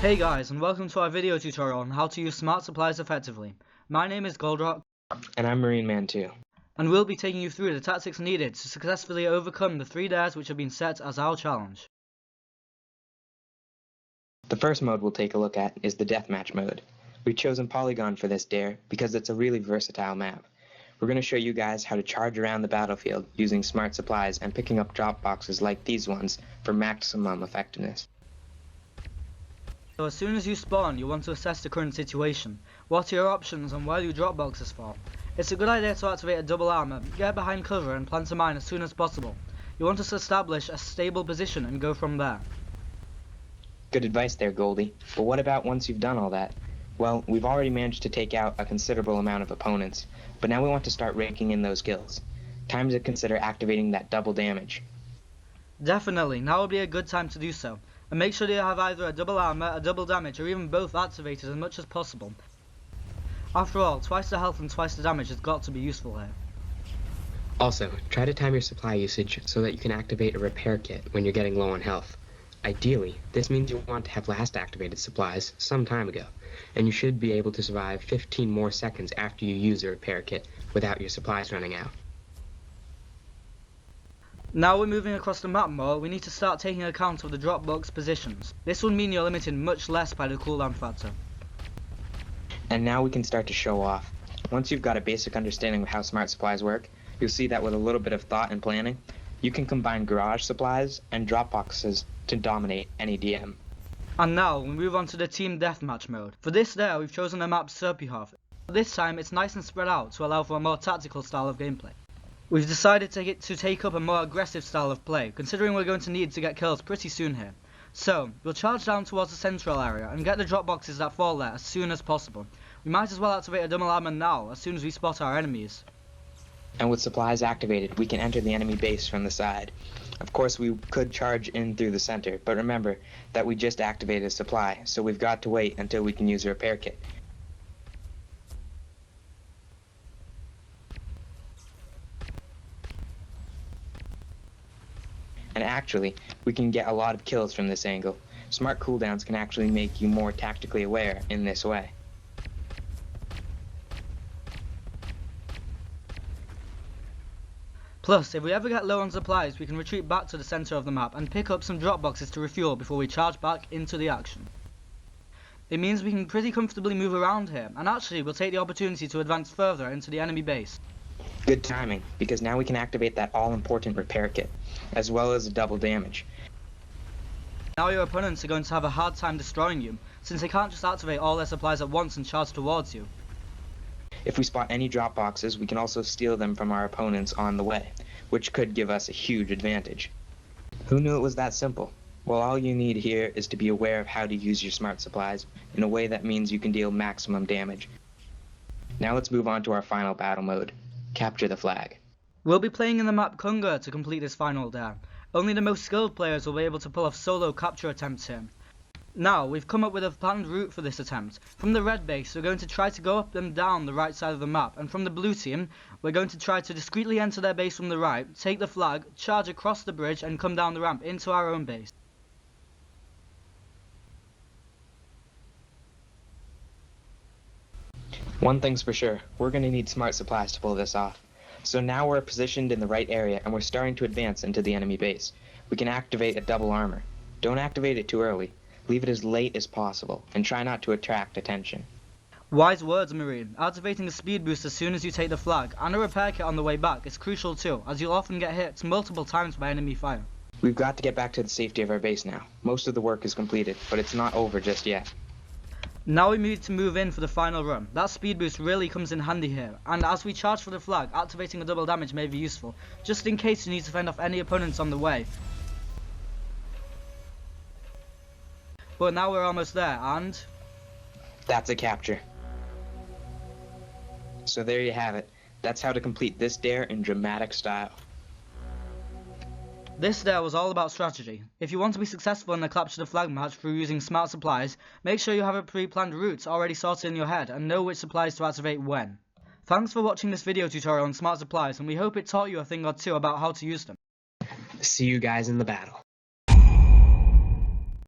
Hey guys, and welcome to our video tutorial on how to use smart supplies effectively. My name is GoldRock. And I'm MarineMan2. And we'll be taking you through the tactics needed to successfully overcome the 3 dares which have been set as our challenge. The first mode we'll take a look at is the deathmatch mode. We've chosen Polygon for this dare because it's a really versatile map. We're going to show you guys how to charge around the battlefield using smart supplies and picking up drop boxes like these ones for maximum effectiveness. So as soon as you spawn, you want to assess the current situation. What are your options and where do drop boxes fall? It's a good idea to activate a double armor, get behind cover and plant a mine as soon as possible. You want to establish a stable position and go from there. Good advice there, Goldie. But what about once you've done all that? Well, we've already managed to take out a considerable amount of opponents, but now we want to start raking in those kills. Time to consider activating that double damage. Definitely, now would be a good time to do so. And make sure you have either a double armor, a double damage, or even both activated as much as possible. After all, twice the health and twice the damage has got to be useful here. Also, try to time your supply usage so that you can activate a repair kit when you're getting low on health. Ideally, this means you want to have last activated supplies some time ago, and you should be able to survive 15 more seconds after you use a repair kit without your supplies running out. Now we're moving across the map more, we need to start taking account of the drop box positions. This will mean you're limited much less by the cooldown factor. And now we can start to show off. Once you've got a basic understanding of how smart supplies work, you'll see that with a little bit of thought and planning, you can combine garage supplies and drop boxes to dominate any DM. And now we move on to the team deathmatch mode. For this dare, we've chosen the map Serpihof. This time it's nice and spread out to allow for a more tactical style of gameplay. We've decided to take up a more aggressive style of play, considering we're going to need to get kills pretty soon here. So, we'll charge down towards the central area and get the drop boxes that fall there as soon as possible. We might as well activate a double armor now, as soon as we spot our enemies. And with supplies activated, we can enter the enemy base from the side. Of course, we could charge in through the center, but remember that we just activated a supply, so we've got to wait until we can use a repair kit. And actually, we can get a lot of kills from this angle. Smart cooldowns can actually make you more tactically aware in this way. Plus, if we ever get low on supplies, we can retreat back to the center of the map and pick up some drop boxes to refuel before we charge back into the action. It means we can pretty comfortably move around here, and actually we'll take the opportunity to advance further into the enemy base. Good timing, because now we can activate that all-important repair kit, as well as a double damage. Now your opponents are going to have a hard time destroying you, since they can't just activate all their supplies at once and charge towards you. If we spot any drop boxes, we can also steal them from our opponents on the way, which could give us a huge advantage. Who knew it was that simple? Well, all you need here is to be aware of how to use your smart supplies in a way that means you can deal maximum damage. Now let's move on to our final battle mode. Capture the flag. We'll be playing in the map Kunga to complete this final dare. Only the most skilled players will be able to pull off solo capture attempts here. Now, we've come up with a planned route for this attempt. From the red base, we're going to try to go up and down the right side of the map, and from the blue team, we're going to try to discreetly enter their base from the right, take the flag, charge across the bridge, and come down the ramp into our own base. One thing's for sure, we're going to need smart supplies to pull this off. So now we're positioned in the right area and we're starting to advance into the enemy base. We can activate a double armor. Don't activate it too early. Leave it as late as possible and try not to attract attention. Wise words, Marine. Activating a speed boost as soon as you take the flag and a repair kit on the way back is crucial too, as you'll often get hit multiple times by enemy fire. We've got to get back to the safety of our base now. Most of the work is completed, but it's not over just yet. Now we need to move in for the final run. That speed boost really comes in handy here, and as we charge for the flag, activating a double damage may be useful, just in case you need to fend off any opponents on the way. But now we're almost there, and that's a capture. So there you have it. That's how to complete this dare in dramatic style. This dare was all about strategy. If you want to be successful in the capture the flag match through using smart supplies, make sure you have a pre-planned route already sorted in your head and know which supplies to activate when. Thanks for watching this video tutorial on smart supplies, and we hope it taught you a thing or two about how to use them. See you guys in the battle.